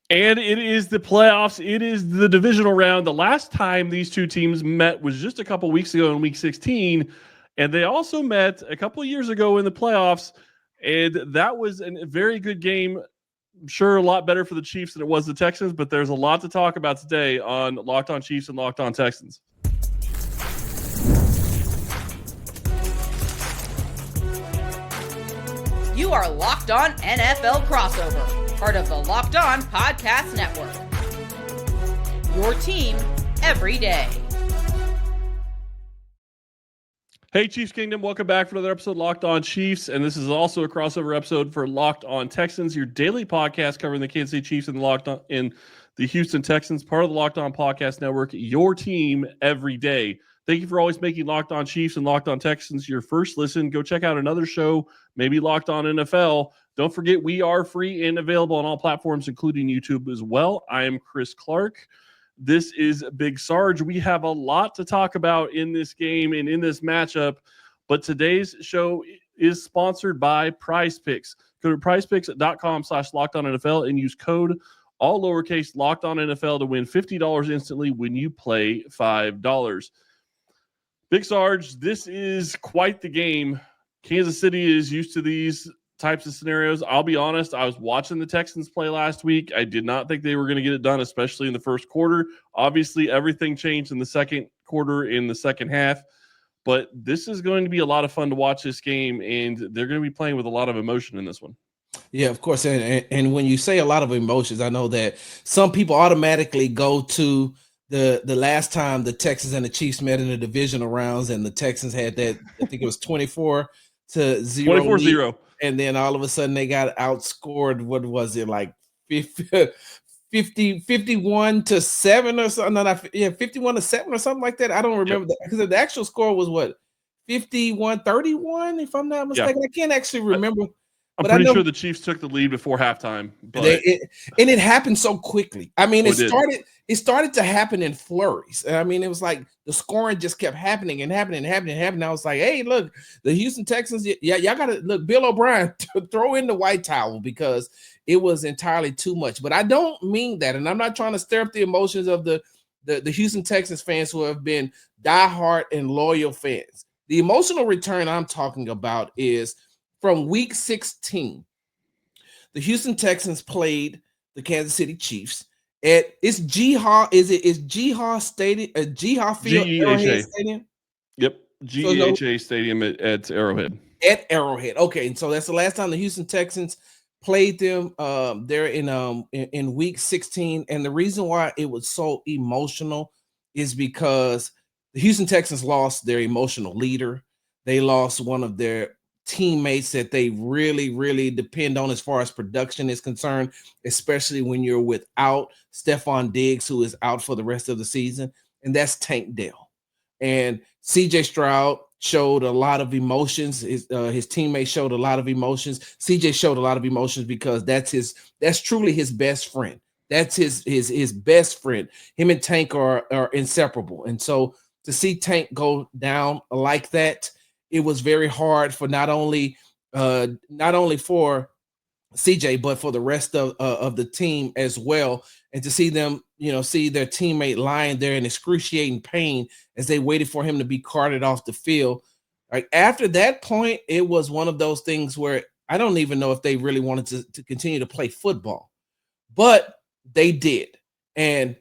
And it is the playoffs. It is the divisional round. The last time these two teams met was just a couple weeks ago in week 16. And they also met a couple of years ago in the playoffs. And that was a very good game. I'm sure a lot better for the Chiefs than it was the Texans, but there's a lot to talk about today on Locked On Chiefs and Locked On Texans. You are Locked On NFL Crossover, part of the Locked On Podcast Network. Your team every day. Hey, Chiefs Kingdom, welcome back for another episode of Locked On Chiefs, and this is also a crossover episode for Locked On Texans, your daily podcast covering the Kansas City Chiefs and the Houston Texans, part of the Locked On Podcast Network, your team every day. Thank you for always making Locked On Chiefs and Locked On Texans your first listen. Go check out another show, maybe Locked On NFL. Don't forget, we are free and available on all platforms, including YouTube as well. I am Chris Clark. This is Big Sarge. We have a lot to talk about in this game and in this matchup, but today's show is sponsored by Prize Picks. Go to prizepicks.com/LockedOnNFL and use code all lowercase LockedOnNFL to win $50 instantly when you play $5. Big Sarge, this is quite the game. Kansas City is used to these types of scenarios. I'll be honest, I was watching the Texans play last week. I did not think they were going to get it done, especially in the first quarter. Obviously, everything changed in the second quarter, in the second half. But this is going to be a lot of fun to watch this game, and they're going to be playing with a lot of emotion in this one. Yeah, of course. And when you say a lot of emotions, I know that some people automatically go to the last time the Texans and the Chiefs met in the divisional rounds, and the Texans had that, I think it was 24-0. 24-0. And then all of a sudden they got outscored. What was it, like 51-7 or something? No, 51-7 or something like that. I don't remember that, because the actual score was what, 51-31, if I'm not mistaken. I can't actually remember. I'm pretty sure the Chiefs took the lead before halftime, but it happened so quickly. I mean, it started to happen in flurries. I mean, it was like the scoring just kept happening and happening and happening and happening. I was like, hey, look, the Houston Texans, y'all got to look, Bill O'Brien, throw in the white towel, because it was entirely too much. But I don't mean that, and I'm not trying to stir up the emotions of the Houston Texans fans who have been diehard and loyal fans. The emotional return I'm talking about is from week 16, the Houston Texans played the Kansas City Chiefs at Jihad Stadium, Jihad Field, Arrowhead Stadium. Yep, GEHA Stadium at Arrowhead. At Arrowhead, okay, and so that's the last time the Houston Texans played them. There in week 16, and the reason why it was so emotional is because the Houston Texans lost their emotional leader. They lost one of their teammates that they really, really depend on as far as production is concerned, especially when you're without Stephon Diggs, who is out for the rest of the season, and that's Tank Dell. And CJ Stroud showed a lot of emotions. His teammates showed a lot of emotions. CJ showed a lot of emotions because that's truly his best friend. That's his best friend. Him and Tank are inseparable. And so to see Tank go down like that, it was very hard for not only for CJ, but for the rest of the team as well. And to see them, see their teammate lying there in excruciating pain as they waited for him to be carted off the field. Like, after that point, it was one of those things where I don't even know if they really wanted to continue to play football, but they did. And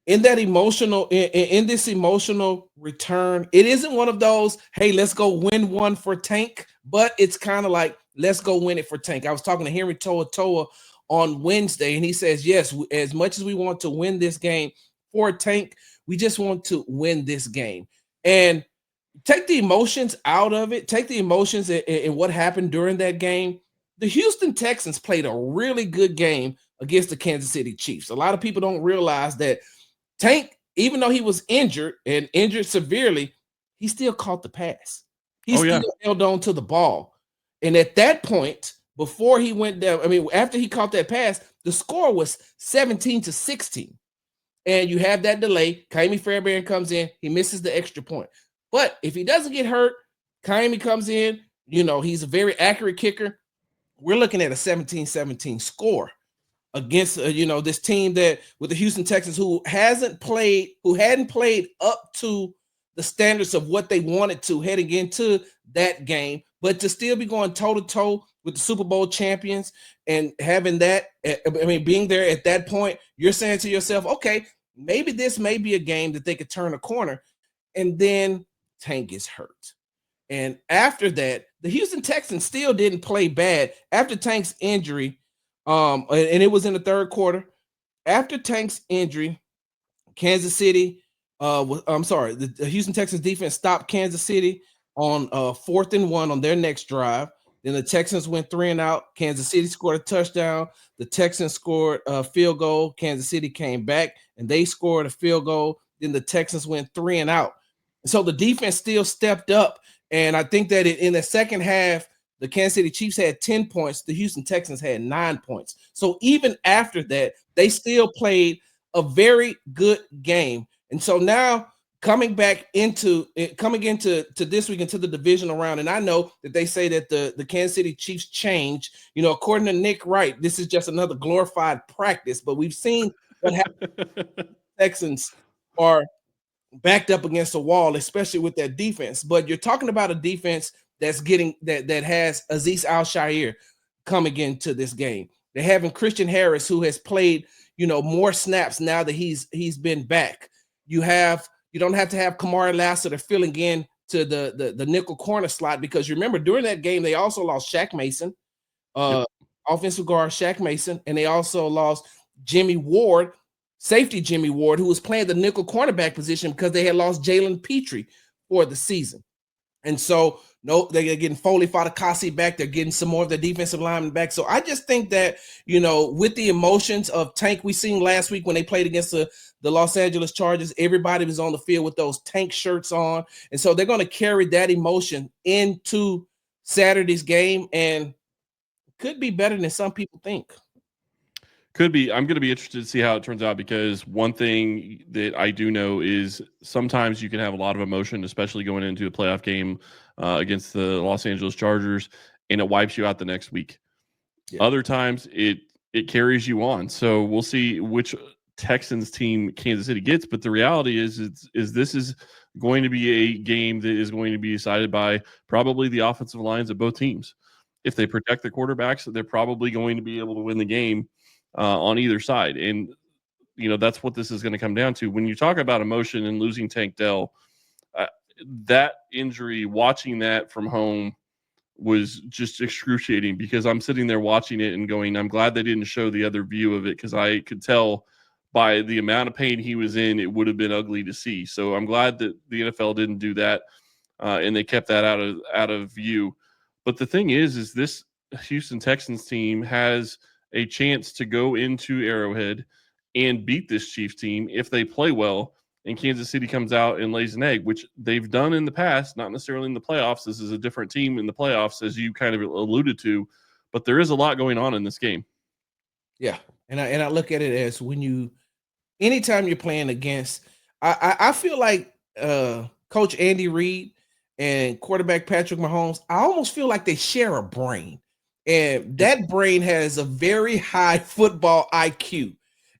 in that in this emotional return, it isn't one of those, hey, let's go win one for Tank, but it's kind of like, let's go win it for Tank. I was talking to Henry Toa on Wednesday, and he says, yes, as much as we want to win this game for Tank, we just want to win this game. And take the emotions out of it, take the emotions in what happened during that game. The Houston Texans played a really good game against the Kansas City Chiefs. A lot of people don't realize that Tank, even though he was injured and injured severely, he still caught the pass. He still held on to the ball. And at that point, before he went down, after he caught that pass, the score was 17-16. And you have that delay. Kaimi Fairbairn comes in. He misses the extra point. But if he doesn't get hurt, Kaimi comes in. He's a very accurate kicker. We're looking at a 17-17 score. against this team that with the Houston Texans who hadn't played up to the standards of what they wanted to heading into that game, but to still be going toe to toe with the Super Bowl champions and having that, being there at that point, you're saying to yourself, okay, maybe this may be a game that they could turn a corner. And then Tank gets hurt. And after that, the Houston Texans still didn't play bad after Tank's injury. And it was in the third quarter. After Tank's injury, Kansas City, the Houston Texans defense stopped Kansas City on 4th and 1 on their next drive. Then the Texans went 3 and out. Kansas City scored a touchdown. The Texans scored a field goal. Kansas City came back and they scored a field goal. Then the Texans went 3 and out. So the defense still stepped up. And I think that in the second half, the Kansas City Chiefs had 10 points. The Houston Texans had 9 points. So even after that, they still played a very good game. And so now coming into this week, into the divisional round, and I know that they say that the Kansas City Chiefs change. According to Nick Wright, this is just another glorified practice. But we've seen what happened. Texans are backed up against a wall, especially with that defense. But you're talking about a defense that's getting that has Azeez Al-Shaair coming into this game. They're having Christian Harris, who has played, more snaps now that he's been back. You don't have to have Kamari Lassiter filling in to the nickel corner slot, because you remember during that game they also lost Shaq Mason, offensive guard Shaq Mason, and they also lost Jimmy Ward, safety Jimmy Ward, who was playing the nickel cornerback position because they had lost Jalen Petrie for the season. And so, they're getting Foley Fatukasi back. They're getting some more of the defensive linemen back. So I just think that, with the emotions of Tank we seen last week when they played against the Los Angeles Chargers, everybody was on the field with those Tank shirts on. And so they're going to carry that emotion into Saturday's game, and could be better than some people think. Could be. I'm going to be interested to see how it turns out, because one thing that I do know is sometimes you can have a lot of emotion, especially going into a playoff game against the Los Angeles Chargers, and it wipes you out the next week. Yeah. Other times it carries you on. So we'll see which Texans team Kansas City gets. But the reality is this is going to be a game that is going to be decided by probably the offensive lines of both teams. If they protect the quarterbacks, they're probably going to be able to win the game on either side. And, that's what this is going to come down to. When you talk about emotion and losing Tank Dell, that injury, watching that from home was just excruciating, because I'm sitting there watching it and going, I'm glad they didn't show the other view of it, because I could tell by the amount of pain he was in, it would have been ugly to see. So I'm glad that the NFL didn't do that, and they kept that out of view. But the thing is this Houston Texans team has a chance to go into Arrowhead and beat this Chiefs team if they play well, and Kansas City comes out and lays an egg, which they've done in the past, not necessarily in the playoffs. This is a different team in the playoffs, as you kind of alluded to, but there is a lot going on in this game. Yeah. And I look at it as anytime you're playing against, I feel like Coach Andy Reid and quarterback Patrick Mahomes, I almost feel like they share a brain. And that brain has a very high football IQ.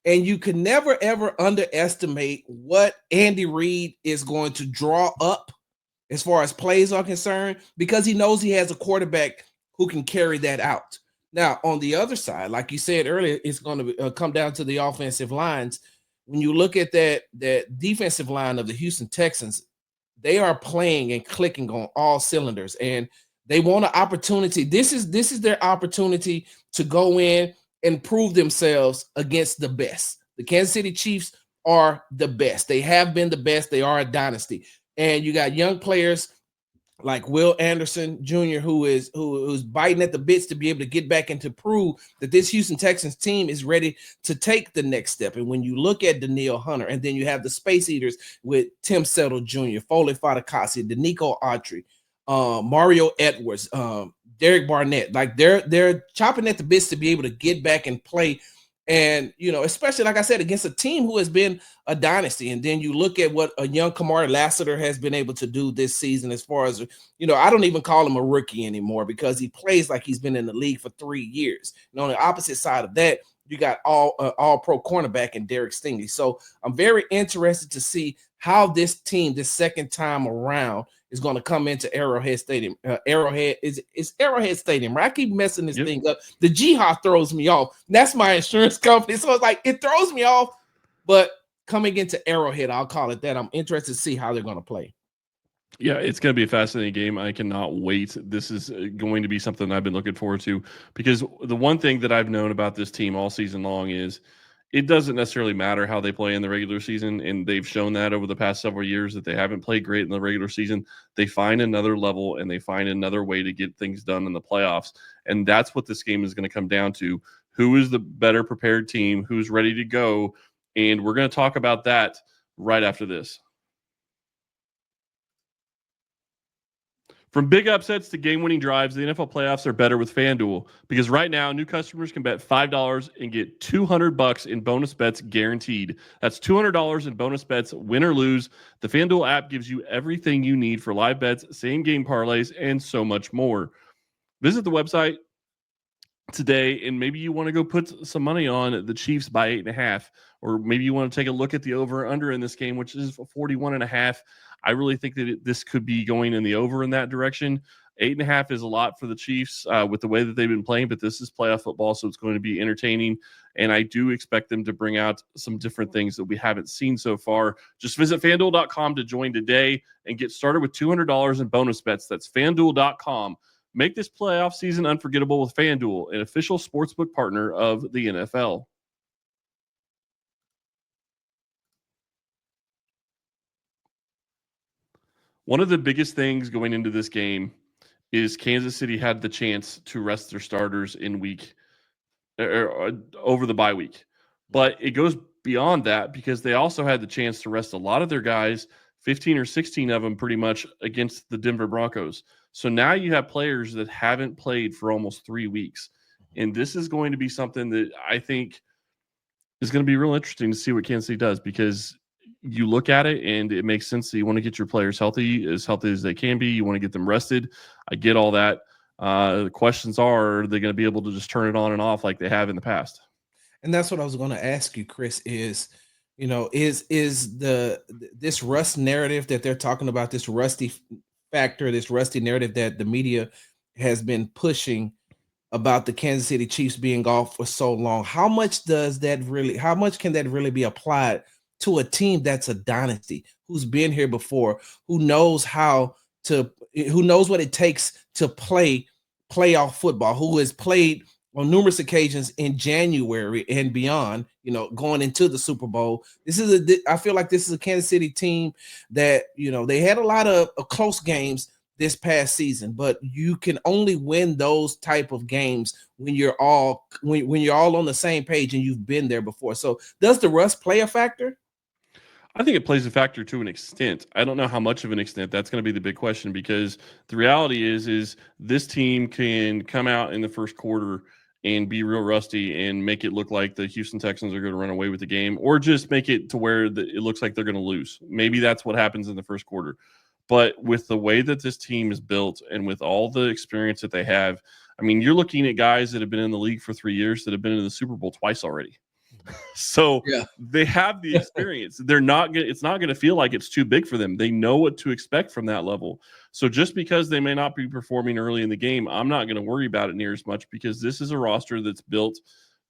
And you can never, ever underestimate what Andy Reid is going to draw up as far as plays are concerned, because he knows he has a quarterback who can carry that out. Now, on the other side, like you said earlier, it's going to come down to the offensive lines. When you look at that defensive line of the Houston Texans, they are playing and clicking on all cylinders, and they want an opportunity. This is their opportunity to go in and prove themselves against the best. The Kansas City Chiefs are the best. They have been the best. They are a dynasty. And you got young players like Will Anderson Jr., who's biting at the bits to be able to get back and to prove that this Houston Texans team is ready to take the next step. And when you look at Danielle Hunter, and then you have the Space Eaters with Tim Settle Jr., Foley Fatukasi, Danico Autry, Mario Edwards, Derek Barnett, like they're chopping at the bits to be able to get back and play. And, especially, like I said, against a team who has been a dynasty. And then you look at what a young Kamari Lassiter has been able to do this season, as far as, I don't even call him a rookie anymore, because he plays like he's been in the league for 3 years. And on the opposite side of that, you got all pro cornerback and Derek Stingley. So I'm very interested to see how this team, this second time around, is going to come into Arrowhead Stadium. Arrowhead is Arrowhead Stadium, right? I keep messing this thing up. The Jihad throws me off. That's my insurance company. So it's like it throws me off. But coming into Arrowhead, I'll call it that. I'm interested to see how they're going to play. Yeah, it's going to be a fascinating game. I cannot wait. This is going to be something I've been looking forward to, because the one thing that I've known about this team all season long is it doesn't necessarily matter how they play in the regular season, and they've shown that over the past several years that they haven't played great in the regular season. They find another level and they find another way to get things done in the playoffs, and that's what this game is going to come down to. Who is the better prepared team? Who's ready to go? And we're going to talk about that right after this. From big upsets to game-winning drives, the NFL playoffs are better with FanDuel, because right now new customers can bet $5 and get $200 in bonus bets guaranteed. That's $200 in bonus bets, win or lose. The FanDuel app gives you everything you need for live bets, same-game parlays, and so much more. Visit the website today, and maybe you want to go put some money on the Chiefs by 8.5, or maybe you want to take a look at the over/under in this game, which is 41.5. I really think that this could be going in the over in that direction. 8.5 is a lot for the Chiefs with the way that they've been playing, but this is playoff football, so it's going to be entertaining. And I do expect them to bring out some different things that we haven't seen so far. Just visit FanDuel.com to join today and get started with $200 in bonus bets. That's FanDuel.com. Make this playoff season unforgettable with FanDuel, an official sportsbook partner of the NFL. One of the biggest things going into this game is Kansas City had the chance to rest their starters in week over the bye week. But it goes beyond that, because they also had the chance to rest a lot of their guys, 15 or 16 of them pretty much, against the Denver Broncos. So now you have players that haven't played for almost 3 weeks. And this is going to be something that I think is going to be real interesting to see what Kansas City does, because you look at it and it makes sense that you want to get your players healthy as they can be. You want to get them rested. I get all that. The questions are they going to be able to just turn it on and off like they have in the past? And that's what I was going to ask you, Chris, is this rust narrative that they're talking about, this rusty factor, this rusty narrative that the media has been pushing about the Kansas City Chiefs being off for so long. How much can that really be applied to a team that's a dynasty, who's been here before, who knows what it takes to play playoff football, who has played on numerous occasions in January and beyond, going into the Super Bowl? I feel like this is a Kansas City team that, they had a lot of close games this past season, but you can only win those type of games when you're all on the same page and you've been there before. So does the rust play a factor? I think it plays a factor to an extent. I don't know how much of an extent. That's going to be the big question, because the reality is this team can come out in the first quarter and be real rusty and make it look like the Houston Texans are going to run away with the game, or just make it to where it looks like they're going to lose. Maybe that's what happens in the first quarter. But with the way that this team is built and with all the experience that they have, I mean, you're looking at guys that have been in the league for 3 years that have been in the Super Bowl twice already. So they have the experience. It's not going to feel like it's too big for them. They know what to expect from that level. So just because they may not be performing early in the game, I'm not going to worry about it near as much, because this is a roster that's built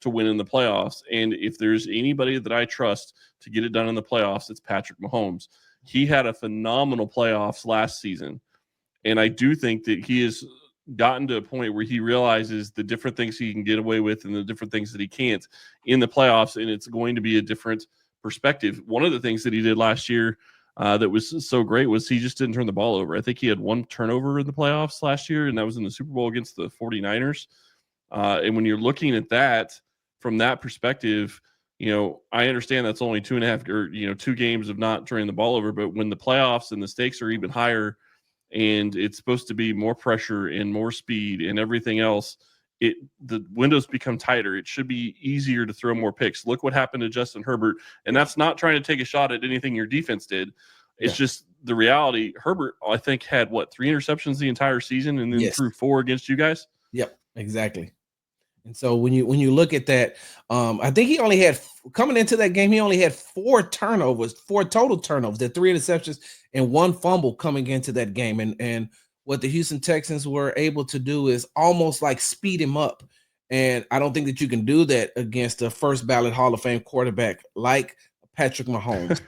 to win in the playoffs. And if there's anybody that I trust to get it done in the playoffs, it's Patrick Mahomes. He had a phenomenal playoffs last season. And I do think that he has gotten to a point where he realizes the different things he can get away with and the different things that he can't in the playoffs. And it's going to be a different perspective. One of the things that he did last year that was so great was he just didn't turn the ball over. I think he had 1 turnover in the playoffs last year, and that was in the Super Bowl against the 49ers. And when you're looking at that from that perspective, I understand that's only 2.5 or 2 games of not turning the ball over, but when the playoffs and the stakes are even higher, and it's supposed to be more pressure and more speed and everything else, the windows become tighter. It should be easier to throw more picks. Look what happened to Justin Herbert. And that's not trying to take a shot at anything your defense did. It's just the reality. Herbert, I think, had 3 interceptions the entire season, and then threw 4 against you guys? Yep, exactly. And so when you look at that, I think he only had coming into that game, he only had 4 total turnovers, the 3 interceptions and 1 fumble coming into that game. And what the Houston Texans were able to do is almost like speed him up. And I don't think that you can do that against a first ballot Hall of Fame quarterback like Patrick Mahomes.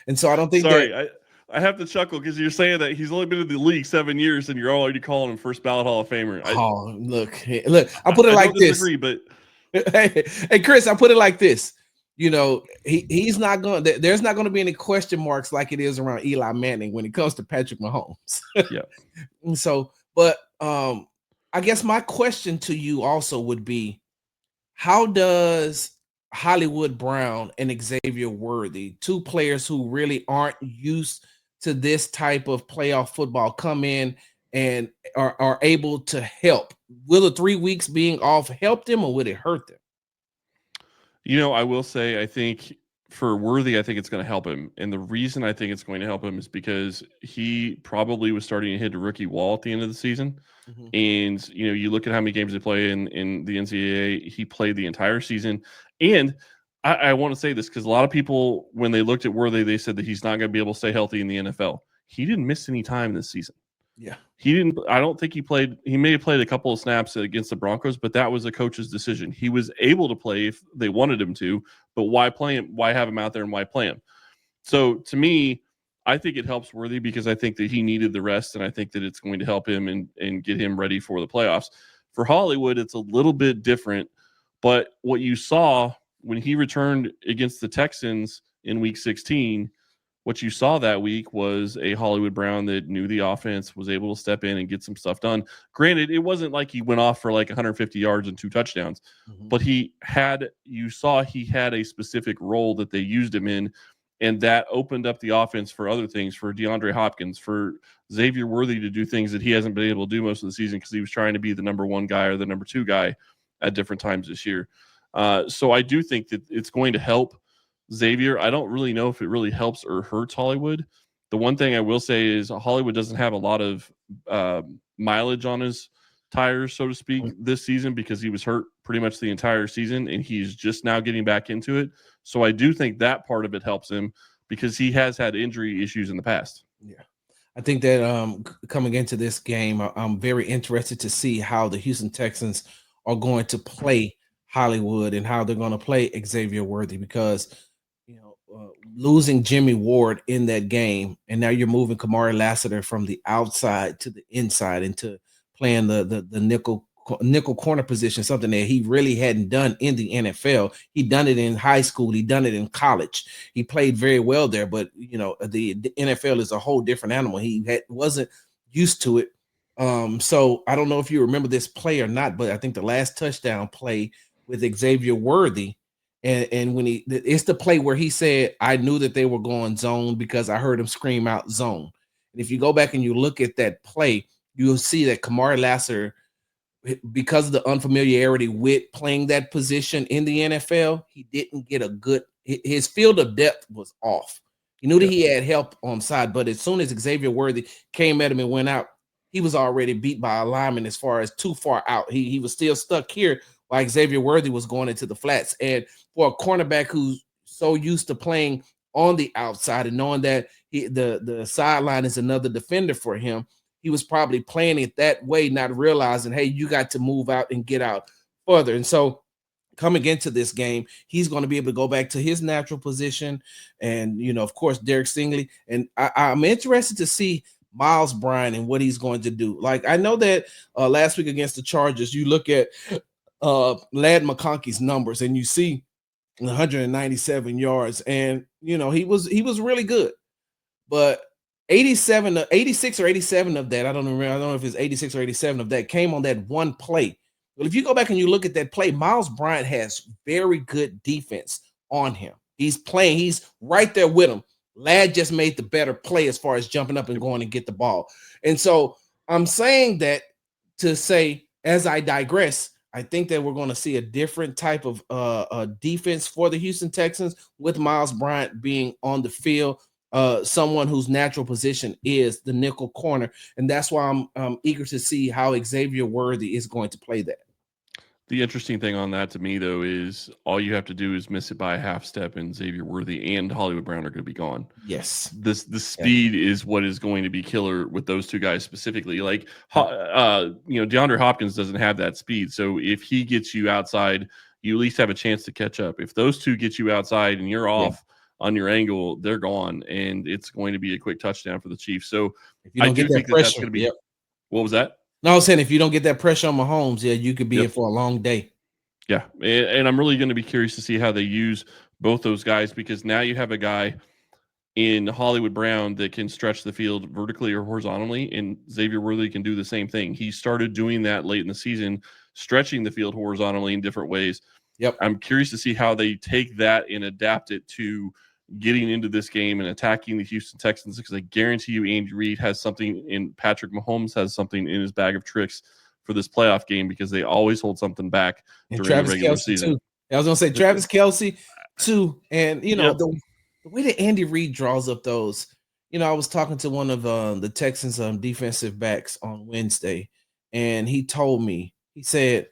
And so I don't think that. Sorry, I have to chuckle because you're saying that he's only been in the league 7 years and you're already calling him first ballot Hall of Famer. Look, I put it like don't this. disagree, but hey, Chris, I put it like this. You know, he's not going. There's not going to be any question marks like it is around Eli Manning when it comes to Patrick Mahomes. Yeah. And so, but I guess my question to you also would be, how does Hollywood Brown and Xavier Worthy, 2 players who really aren't used to this type of playoff football, come in and are able to help? Will the 3 weeks being off help them, or would it hurt them? I will say, I think for Worthy, I think it's going to help him. And the reason I think it's going to help him is because he probably was starting to hit a rookie wall at the end of the season. Mhm. And, you look at how many games they play in the NCAA, he played the entire season. And I want to say this because a lot of people, when they looked at Worthy, they said that he's not going to be able to stay healthy in the NFL. He didn't miss any time this season. Yeah. I don't think he played. He may have played a couple of snaps against the Broncos, but that was a coach's decision. He was able to play if they wanted him to, but why play him? Why have him out there and why play him? So to me, I think it helps Worthy because I think that he needed the rest, and I think that it's going to help him and get him ready for the playoffs. For Hollywood, it's a little bit different, but what you saw when he returned against the Texans in Week 16, what you saw that week was a Hollywood Brown that knew the offense, was able to step in and get some stuff done. Granted, it wasn't like he went off for like 150 yards and 2 touchdowns, but you saw he had a specific role that they used him in, and that opened up the offense for other things, for DeAndre Hopkins, for Xavier Worthy to do things that he hasn't been able to do most of the season because he was trying to be the number 1 guy or the number 2 guy at different times this year. So I do think that it's going to help Xavier. I don't really know if it really helps or hurts Hollywood. The one thing I will say is Hollywood doesn't have a lot of mileage on his tires, so to speak, this season because he was hurt pretty much the entire season and he's just now getting back into it. So I do think that part of it helps him because he has had injury issues in the past. Yeah. I think that coming into this game, I'm very interested to see how the Houston Texans are going to play Hollywood and how they're going to play Xavier Worthy because losing Jimmy Ward in that game, and now you're moving Kamari Lassiter from the outside to the inside into playing the nickel corner position, something that he really hadn't done in the NFL. He'd done it in high school. He'd done it in college. He played very well there, but the NFL is a whole different animal. He wasn't used to it. So I don't know if you remember this play or not, but I think the last touchdown play with Xavier Worthy, and when it's the play where he said, I knew that they were going zone because I heard him scream out zone. And if you go back and you look at that play, you'll see that Kamari Lassiter, because of the unfamiliarity with playing that position in the NFL, he didn't get his field of depth was off. He knew that he had help on side, but as soon as Xavier Worthy came at him and went out, he was already beat by a lineman as far as too far out. He was still stuck here while Xavier Worthy was going into the flats. And for a cornerback who's so used to playing on the outside and knowing that the sideline is another defender for him, he was probably playing it that way, not realizing, hey, you got to move out and get out further. And so coming into this game, he's going to be able to go back to his natural position. And, of course, Derek Stingley. And I'm interested to see Miles Bryant and what he's going to do. Like, I know that last week against the Chargers, you look at Ladd McConkey's numbers and you see 197 yards. And, he was really good. But 86 or 87 of that, I don't remember. I don't know if it's 86 or 87 of that came on that one play. Well, if you go back and you look at that play, Miles Bryant has very good defense on him. He's playing. He's right there with him. Ladd just made the better play as far as jumping up and going and get the ball. And so I'm saying that to say, as I digress, I think that we're going to see a different type of defense for the Houston Texans with Miles Bryant being on the field. Someone whose natural position is the nickel corner. And that's why I'm eager to see how Xavier Worthy is going to play that. The interesting thing on that to me, though, is all you have to do is miss it by a half step, and Xavier Worthy and Hollywood Brown are going to be gone. Yes. The speed is what is going to be killer with those two guys specifically. Like, DeAndre Hopkins doesn't have that speed. So if he gets you outside, you at least have a chance to catch up. If those two get you outside and you're off on your angle, they're gone, and it's going to be a quick touchdown for the Chiefs. So if you don't get that pressure, that's going to be. What was that? No, I was saying if you don't get that pressure on Mahomes, you could be in for a long day. Yeah, and I'm really going to be curious to see how they use both those guys, because now you have a guy in Hollywood Brown that can stretch the field vertically or horizontally, and Xavier Worthy can do the same thing. He started doing that late in the season, stretching the field horizontally in different ways. Yep. I'm curious to see how they take that and adapt it to getting into this game and attacking the Houston Texans, because I guarantee you Andy Reid has something, and Patrick Mahomes has something in his bag of tricks for this playoff game, because they always hold something back and during Travis the regular Kelce season. Too. I was going to say Travis Kelce too. And, the way that Andy Reid draws up those, I was talking to one of the Texans defensive backs on Wednesday, and he told me, he said,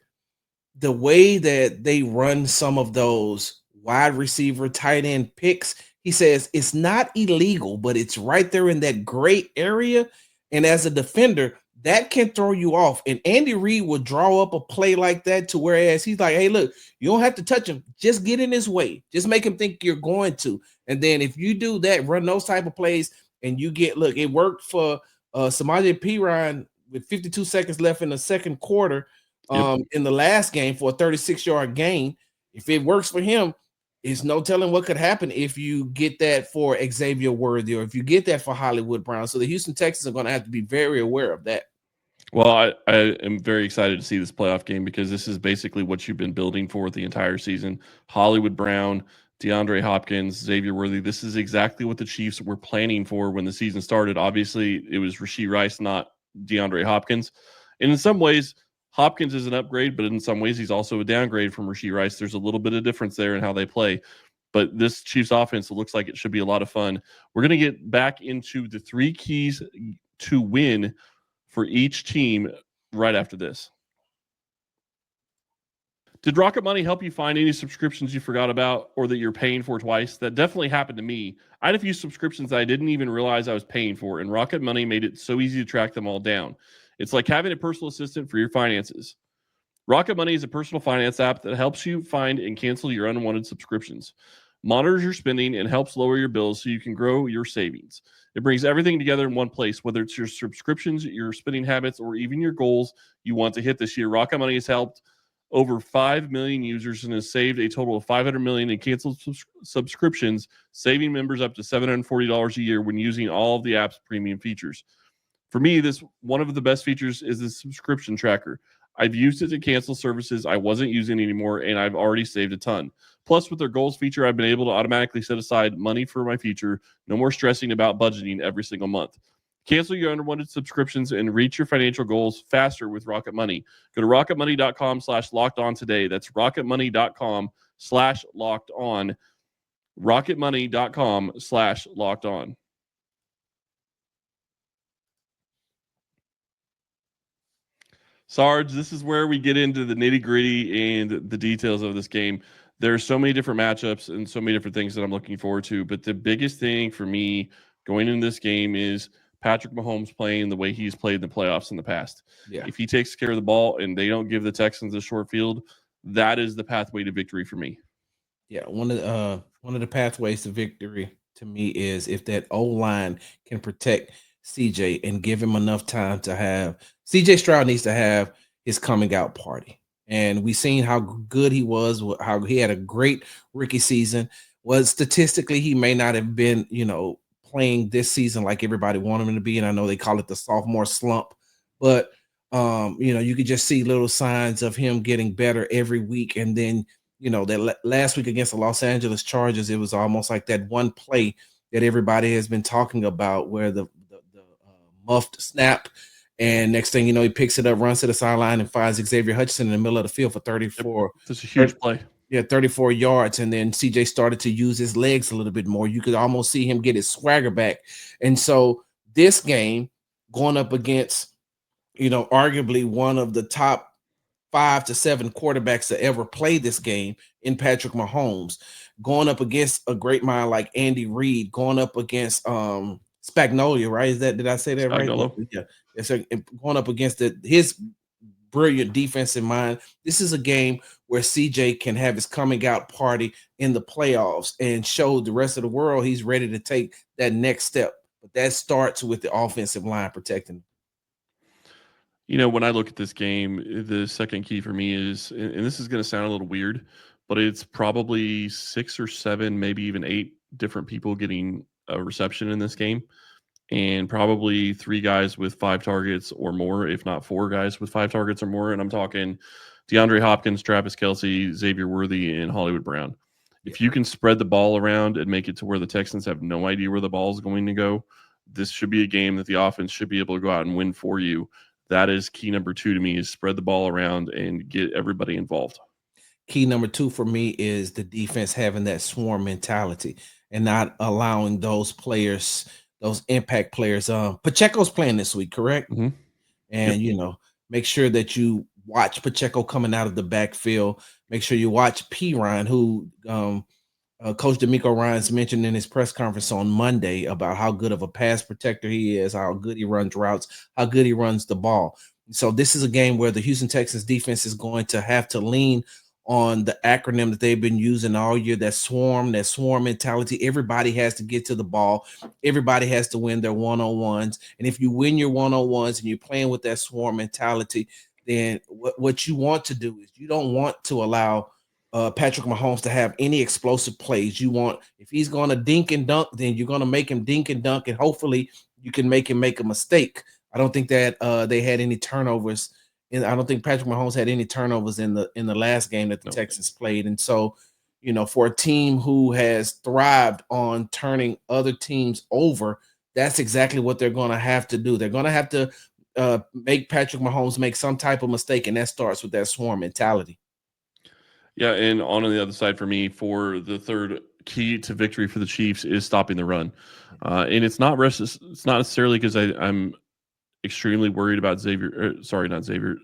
the way that they run some of those wide receiver, tight end picks, he says it's not illegal, but it's right there in that gray area. And as a defender, that can throw you off. And Andy Reid would draw up a play like that to whereas he's like, hey, look, you don't have to touch him. Just get in his way. Just make him think you're going to. And then if you do that, run those type of plays, and you get, look, it worked for Samaje Perine with 52 seconds left in the second quarter. In the last game for a 36-yard gain. If it works for him, there's no telling what could happen if you get that for Xavier Worthy or if you get that for Hollywood Brown. So the Houston Texans are going to have to be very aware of that. Well, I am very excited to see this playoff game, because this is basically what you've been building for the entire season. Hollywood Brown, DeAndre Hopkins, Xavier Worthy. This is exactly what the Chiefs were planning for when the season started. Obviously, it was Rashee Rice, not DeAndre Hopkins. And in some ways, Hopkins is an upgrade, but in some ways he's also a downgrade from Rashee Rice. There's a little bit of difference there in how they play. But this Chiefs offense looks like it should be a lot of fun. We're going to get back into the 3 keys to win for each team right after this. Did Rocket Money help you find any subscriptions you forgot about or that you're paying for twice? That definitely happened to me. I had a few subscriptions that I didn't even realize I was paying for, and Rocket Money made it so easy to track them all down. It's like having a personal assistant for your finances. Rocket Money is a personal finance app that helps you find and cancel your unwanted subscriptions, monitors your spending, and helps lower your bills so you can grow your savings. It brings everything together in one place, whether it's your subscriptions, your spending habits, or even your goals you want to hit this year. Rocket Money has helped over 5 million users and has saved a total of $500 million in canceled subscriptions, saving members up to $740 a year when using all of the app's premium features. For me, one of the best features is the subscription tracker. I've used it to cancel services I wasn't using anymore, and I've already saved a ton. Plus, with their goals feature, I've been able to automatically set aside money for my future. No more stressing about budgeting every single month. Cancel your unwanted subscriptions and reach your financial goals faster with Rocket Money. Go to rocketmoney.com/lockedon today. That's rocketmoney.com/lockedon. rocketmoney.com/lockedon. Sarge, this is where we get into the nitty-gritty and the details of this game. There are so many different matchups and so many different things that I'm looking forward to, but the biggest thing for me going into this game is Patrick Mahomes playing the way he's played in the playoffs in the past. Yeah. If he takes care of the ball and they don't give the Texans a short field, that is the pathway to victory for me. Yeah, one of the pathways to victory to me is if that O-line can protect CJ and give him enough time to have CJ Stroud needs to have his coming out party. And we've seen how good he was, how he had a great rookie season. Was statistically, he may not have been, playing this season like everybody wanted him to be. And I know they call it the sophomore slump, but you could just see little signs of him getting better every week. And then, that last week against the Los Angeles Chargers, it was almost like that one play that everybody has been talking about where the muffed snap, and next thing you know, he picks it up, runs to the sideline, and finds Xavier Hutchinson in the middle of the field for 34. That's a huge play. Yeah, 34 yards. And then CJ started to use his legs a little bit more. You could almost see him get his swagger back. And so this game going up against, arguably one of the top 5 to 7 quarterbacks to ever play this game in Patrick Mahomes, going up against a great mind like Andy Reid, going up against Spagnolia, right? Did I say that right? Spagnolo. Yeah. So going up against his brilliant defensive mind. This is a game where CJ can have his coming out party in the playoffs and show the rest of the world he's ready to take that next step. But that starts with the offensive line protecting him. When I look at this game, the second key for me is, and this is going to sound a little weird, but it's probably 6 or 7, maybe even 8 different people getting a reception in this game, and probably 3 guys with 5 targets or more, if not 4 guys with 5 targets or more. And I'm talking DeAndre Hopkins, Travis Kelce, Xavier Worthy, and Hollywood Brown. If you can spread the ball around and make it to where the Texans have no idea where the ball is going to go, this should be a game that the offense should be able to go out and win for you. That is key number 2 to me, is spread the ball around and get everybody involved. Key number 2 for me is the defense having that swarm mentality and not allowing those players, those impact players. Pacheco's playing this week, correct? Mm-hmm. And make sure that you watch Pacheco coming out of the backfield. Make sure you watch P. Ryan, who Coach D'Amico Ryans mentioned in his press conference on Monday about how good of a pass protector he is, how good he runs routes, how good he runs the ball. So this is a game where the Houston Texans defense is going to have to lean on the acronym that they've been using all year, that swarm mentality. Everybody has to get to the ball. Everybody has to win their one-on-ones. And if you win your one-on-ones and you're playing with that swarm mentality, then what you want to do is you don't want to allow Patrick Mahomes to have any explosive plays. You want, if he's going to dink and dunk, then you're going to make him dink and dunk, and hopefully you can make him make a mistake. I don't think that they had any turnovers, and I don't think Patrick Mahomes had any turnovers in the last game that the Texans played. And so, for a team who has thrived on turning other teams over, that's exactly what they're going to have to do. They're going to have to make Patrick Mahomes make some type of mistake, and that starts with that swarm mentality. Yeah, and on the other side for me, for the third key to victory for the Chiefs is stopping the run. And it's not necessarily because I'm extremely worried about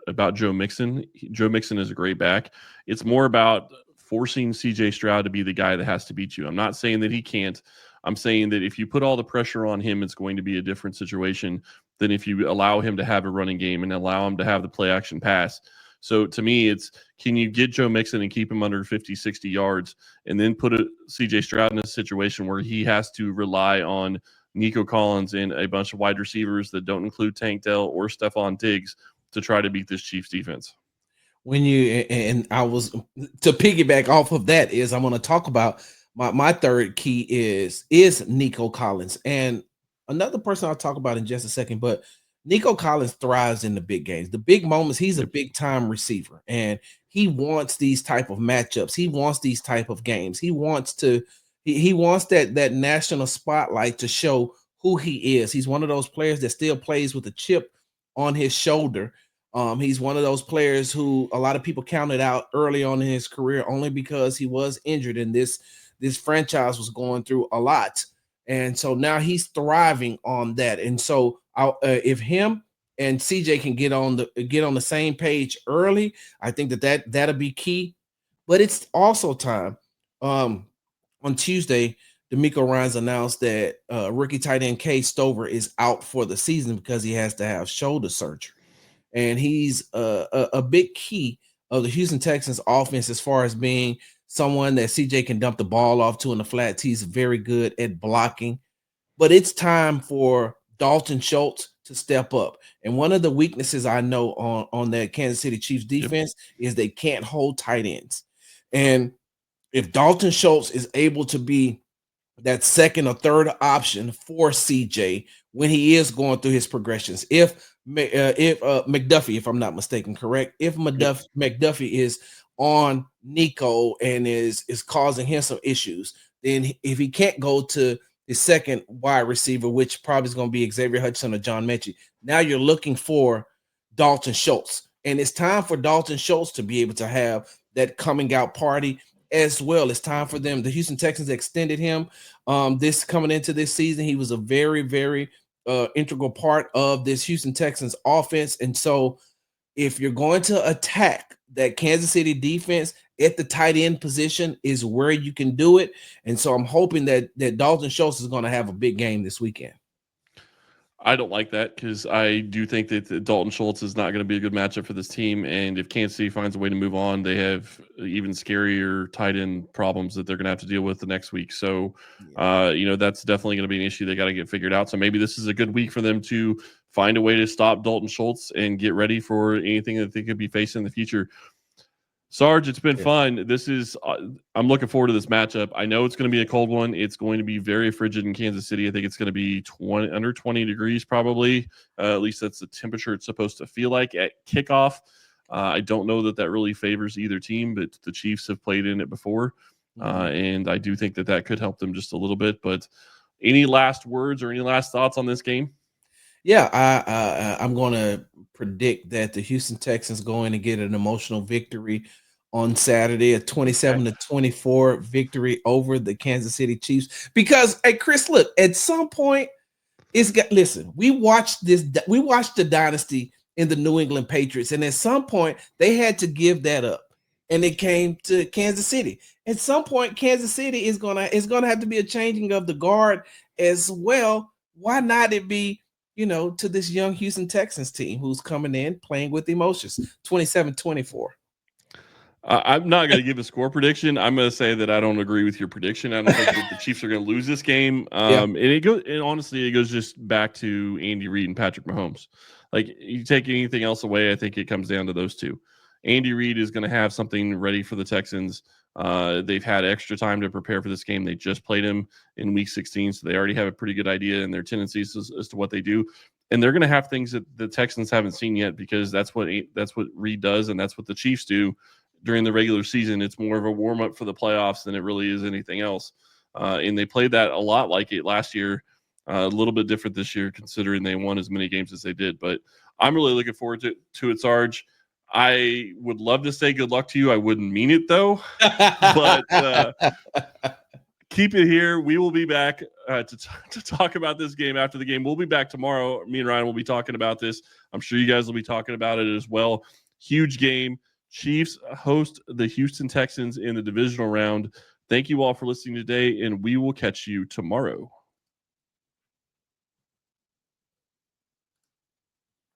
about Joe Mixon. Joe Mixon is a great back. It's more about forcing CJ Stroud to be the guy that has to beat you. I'm not saying that he can't. I'm saying that if you put all the pressure on him, it's going to be a different situation than if you allow him to have a running game and allow him to have the play action pass. So to me, it's, can you get Joe Mixon and keep him under 50, 60 yards, and then put CJ Stroud in a situation where he has to rely on Nico Collins and a bunch of wide receivers that don't include Tank Dell or Stephon Diggs to try to beat this Chiefs defense. I was to piggyback off of that is I'm going to talk about my third key is Nico Collins, and another person I'll talk about in just a second, but Nico Collins thrives in the big games, the big moments. He's a big time receiver, and he wants these type of matchups. He wants these type of games. He wants that national spotlight to show who he is. He's one of those players that still plays with a chip on his shoulder. He's one of those players who a lot of people counted out early on in his career only because he was injured, and this franchise was going through a lot. And so now he's thriving on that. And so if him and CJ can get on the same page early, I think that'll be key. But it's also time. On Tuesday, D'Amico Ryans announced that rookie tight end Cade Stover is out for the season because he has to have shoulder surgery. And he's a big key of the Houston Texans offense as far as being someone that CJ can dump the ball off to in the flats. He's very good at blocking. But it's time for Dalton Schultz to step up. And one of the weaknesses I know on that Kansas City Chiefs defense is they can't hold tight ends. And if Dalton Schultz is able to be that second or third option for CJ when he is going through his progressions, if McDuffie, if I'm not mistaken, correct, if McDuffie is on Nico and is causing him some issues, then if he can't go to his second wide receiver, which probably is going to be Xavier Hutchinson or John Mechie, now you're looking for Dalton Schultz. And it's time for Dalton Schultz to be able to have that coming out party as well. It's time for them. The Houston Texans extended him this coming into this season. He was a very, very integral part of this Houston Texans offense. And so if you're going to attack that Kansas City defense at the tight end position is where you can do it. And so I'm hoping that Dalton Schultz is going to have a big game this weekend. I don't like that because I do think that Dalton Schultz is not going to be a good matchup for this team. And if Kansas City finds a way to move on, they have even scarier tight end problems that they're going to have to deal with the next week. So, that's definitely going to be an issue they got to get figured out. So maybe this is a good week for them to find a way to stop Dalton Schultz and get ready for anything that they could be facing in the future. Sarge, it's been fun. This is I'm looking forward to this matchup. I know it's going to be a cold one. It's going to be very frigid in Kansas City. I think it's going to be under 20 degrees probably. At least that's the temperature it's supposed to feel like at kickoff. I don't know that really favors either team, but the Chiefs have played in it before. And I do think that could help them just a little bit. But any last words or any last thoughts on this game? Yeah, I'm going to predict that the Houston Texans go in and get an emotional victory on Saturday, a 27-24 victory over the Kansas City Chiefs. Because, hey, Chris, look, at some point, we watched the dynasty in the New England Patriots, and at some point, they had to give that up, and it came to Kansas City. At some point, Kansas City is gonna have to be a changing of the guard as well. Why not it be, to this young Houston Texans team who's coming in playing with emotions? 27-24. I'm not going to give a score prediction. I'm going to say that I don't agree with your prediction. I don't think that the Chiefs are going to lose this game. And honestly, it goes just back to Andy Reid and Patrick Mahomes. Like, you take anything else away, I think it comes down to those two. Andy Reid is going to have something ready for the Texans. They've had extra time to prepare for this game. They just played him in week 16, so they already have a pretty good idea in their tendencies as to what they do. And they're going to have things that the Texans haven't seen yet, because that's what Reid does, and that's what the Chiefs do during the regular season. It's more of a warm-up for the playoffs than it really is anything else. And they played that a lot like it last year, a little bit different this year considering they won as many games as they did. But I'm really looking forward to it, Sarge. I would love to say good luck to you. I wouldn't mean it, though. But keep it here. We will be back to talk about this game after the game. We'll be back tomorrow. Me and Ryan will be talking about this. I'm sure you guys will be talking about it as well. Huge game. Chiefs host the Houston Texans in the divisional round. Thank you all for listening today, and we will catch you tomorrow.